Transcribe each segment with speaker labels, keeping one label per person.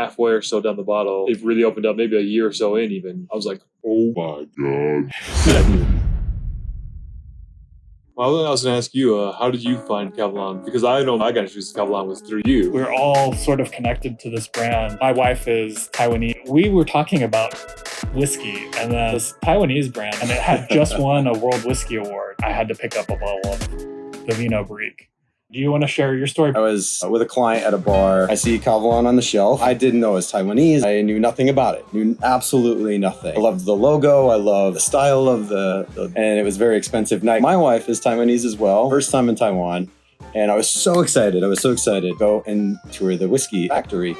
Speaker 1: halfway or so down the bottle, it really opened up, maybe a year or so in even. I was like, oh my God. Well, I was going to ask you, how did you find Kavalan? Because I know I got introduced to Kavalan was through you.
Speaker 2: We're all sort of connected to this brand. My wife is Taiwanese. We were talking about whiskey and then this Taiwanese brand, and it had just won a World Whiskey Award. I had to pick up a bottle of the Fino Brick. Do you want to share your story?
Speaker 3: I was with a client at a bar. I see Kavalan on the shelf. I didn't know it was Taiwanese. I knew nothing about it. Knew absolutely nothing. I loved the logo. I loved the style of and it was a very expensive night. My wife is Taiwanese as well. First time in Taiwan. And I was so excited. to go and tour the whiskey factory.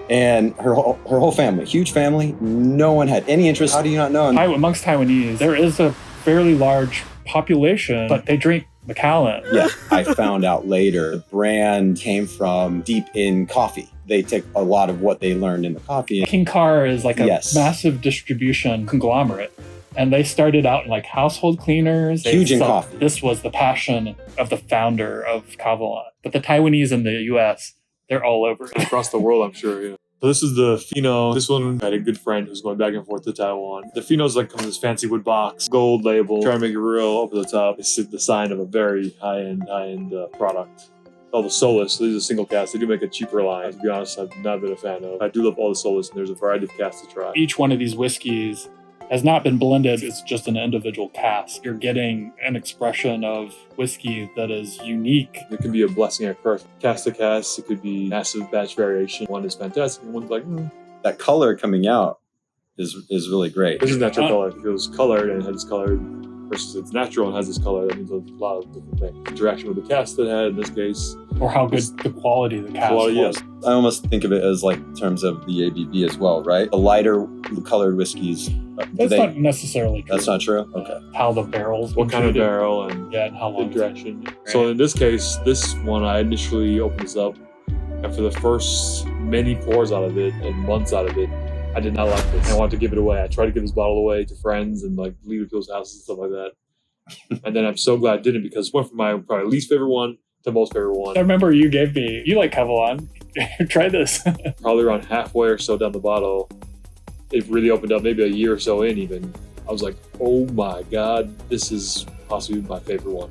Speaker 3: And her whole family, huge family. No one had any interest. How do you not know?
Speaker 2: Amongst Taiwanese, there is a fairly large population, but they drink Macallan.
Speaker 3: Yeah, I found out later the brand came from deep in coffee. They take a lot of what they learned in the coffee.
Speaker 2: King Car is like a massive distribution conglomerate. And they started out in like household cleaners.
Speaker 3: Huge in coffee.
Speaker 2: This was the passion of the founder of Kavalan. But the Taiwanese in the US, they're all over.
Speaker 1: Across the world, I'm sure, yeah. So this is the Fino. This one, I had a good friend who's going back and forth to Taiwan. The Fino's like comes in this fancy wood box, gold label, trying to make it real over the top. It's the sign of a very high-end product. All the Solist, so these are single casks. They do make a cheaper line. To be honest, I've not been a fan of. I do love all the Solist, and there's a variety of casks to try.
Speaker 2: Each one of these whiskeys has not been blended. It's just an individual cask. You're getting an expression of whiskey that is unique.
Speaker 1: It can be a blessing at first. Cask to cask, it could be massive batch variation. One is fantastic, and one's like,
Speaker 3: That color coming out is really great.
Speaker 1: This is natural color. If it was colored and it has color versus it's natural and has this color, that means a lot of different things. Interaction with the cask that it had in this case.
Speaker 2: Or how good the quality of the cask was.
Speaker 1: Yes.
Speaker 3: I almost think of it as like in terms of the ABV as well, right? The lighter colored whiskeys.
Speaker 2: That's not necessarily true.
Speaker 3: That's not true? Okay.
Speaker 2: How the barrels.
Speaker 1: What kind of barrel and
Speaker 2: how long
Speaker 1: interaction. So in this case, this one, I initially opened this up, and for the first many pours out of it and months out of it, I did not like this. I wanted to give it away. I tried to give this bottle away to friends and like leave it to people's houses and stuff like that. And then I'm so glad I didn't, because it went from my probably least favorite one to most favorite one.
Speaker 2: I remember you like Kavalan. Try this.
Speaker 1: Probably around halfway or so down the bottle, it really opened up, maybe a year or so in even. I was like, oh my God, this is possibly my favorite one.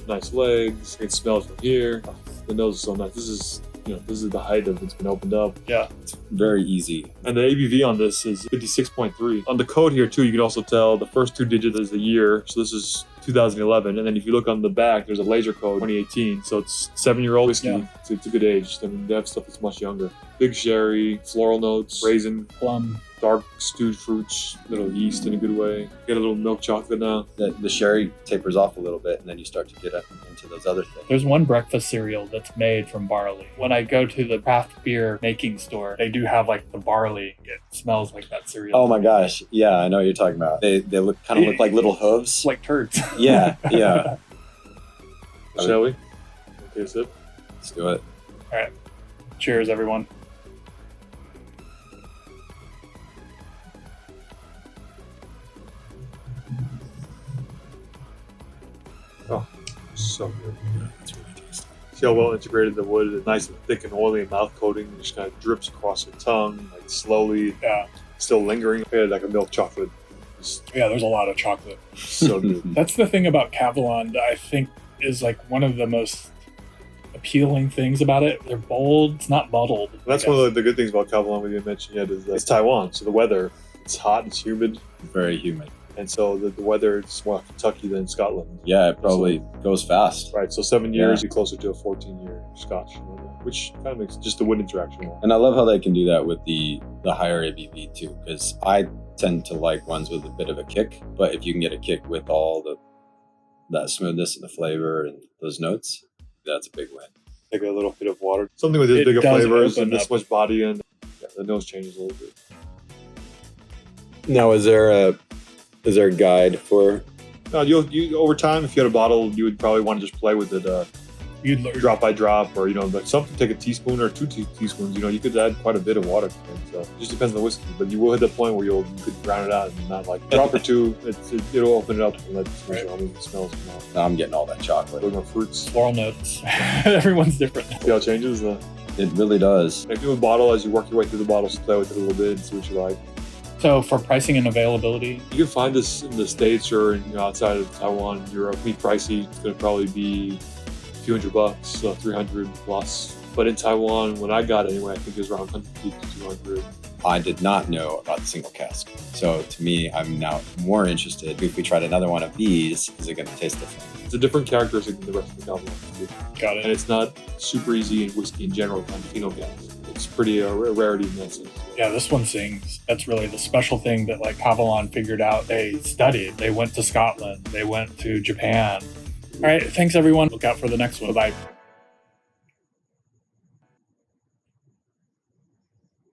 Speaker 1: Nice legs. I can smell it from here. The nose is so nice. This is the height of it's been opened up.
Speaker 2: Yeah.
Speaker 3: It's very easy.
Speaker 1: And the ABV on this is 56.3. On the code here too, you can also tell the first two digits is the year. So this is 2011. And then if you look on the back, there's a laser code 2018. So it's 7-year-old whiskey.
Speaker 2: Yeah.
Speaker 1: It's a good age. I mean, they have stuff that's much younger. Big sherry, floral notes, raisin,
Speaker 2: plum,
Speaker 1: dark stewed fruits, little yeast in a good way. Get a little milk chocolate now.
Speaker 3: The sherry tapers off a little bit, and then you start to get up into those other things.
Speaker 2: There's one breakfast cereal that's made from barley. When I go to the craft beer making store, they do have like the barley. It smells like that cereal.
Speaker 3: Oh my gosh. Yeah, I know what you're talking about. They look like little hooves.
Speaker 2: Like turds.
Speaker 3: Yeah, yeah.
Speaker 1: Shall we? Okay, sip.
Speaker 3: Let's do it.
Speaker 2: All right. Cheers, everyone.
Speaker 1: Oh, so good. Yeah, it's really tasty. See how well integrated the wood is. Nice and thick and oily mouth coating. It just kind of drips across your tongue, like slowly.
Speaker 2: Yeah.
Speaker 1: Still lingering. Yeah, like a milk chocolate.
Speaker 2: Yeah, there's a lot of chocolate.
Speaker 1: So good.
Speaker 2: That's the thing about Kavalan that I think is like one of the most appealing things about it. They're bold. It's not muddled.
Speaker 1: That's one of the good things about Kavalan we didn't mention yet is that it's Taiwan. So the weather, it's hot, it's humid.
Speaker 3: Very humid.
Speaker 1: And so the weather, it's more Kentucky than Scotland.
Speaker 3: Yeah, it probably goes fast.
Speaker 1: Right, so 7 years, you're closer to a 14-year Scotch, which kind of makes just the wood interaction.
Speaker 3: And I love how they can do that with the higher ABV too, because I tend to like ones with a bit of a kick, but if you can get a kick with all that smoothness and the flavor and those notes, that's a big win.
Speaker 1: Like a little bit of water. Something with this bigger flavors and this much body, and the nose changes a little bit.
Speaker 3: Now, is there a guide for?
Speaker 1: You over time, if you had a bottle, you would probably want to just play with it,
Speaker 2: you'd learn
Speaker 1: drop by drop, or like something. Take a teaspoon or 2 teaspoons. You could add quite a bit of water. So it just depends on the whiskey, but you will hit that point where you could round it out and not like drop or two. It'll open it up and let the smells come out.
Speaker 3: Now I'm getting all that chocolate.
Speaker 1: More fruits,
Speaker 2: floral notes. Everyone's different.
Speaker 1: See how it changes.
Speaker 3: It really does.
Speaker 1: If you have a bottle, as you work your way through the bottles, play with it a little bit and see what you like.
Speaker 2: So for pricing and availability,
Speaker 1: You can find this in the States or outside of Taiwan and Europe. Be pricey. It's going to probably be a few $100, so 300 plus. But in Taiwan, when I got it anyway, I think it was around 150 to 200.
Speaker 3: I did not know about the single cask. So to me, I'm now more interested. If we tried another one of these, is it going to taste different?
Speaker 1: It's a different characteristic than the rest of the Kavalan.
Speaker 2: got
Speaker 1: And
Speaker 2: it.
Speaker 1: it's not super easy in whiskey in general to find Fino cask. It's pretty a rarity in that sense.
Speaker 2: Yeah, this one sings. That's really the special thing that like Kavalan figured out. They studied. They went to Scotland. They went to Japan. All right, thanks everyone. Look out for the next one. Bye.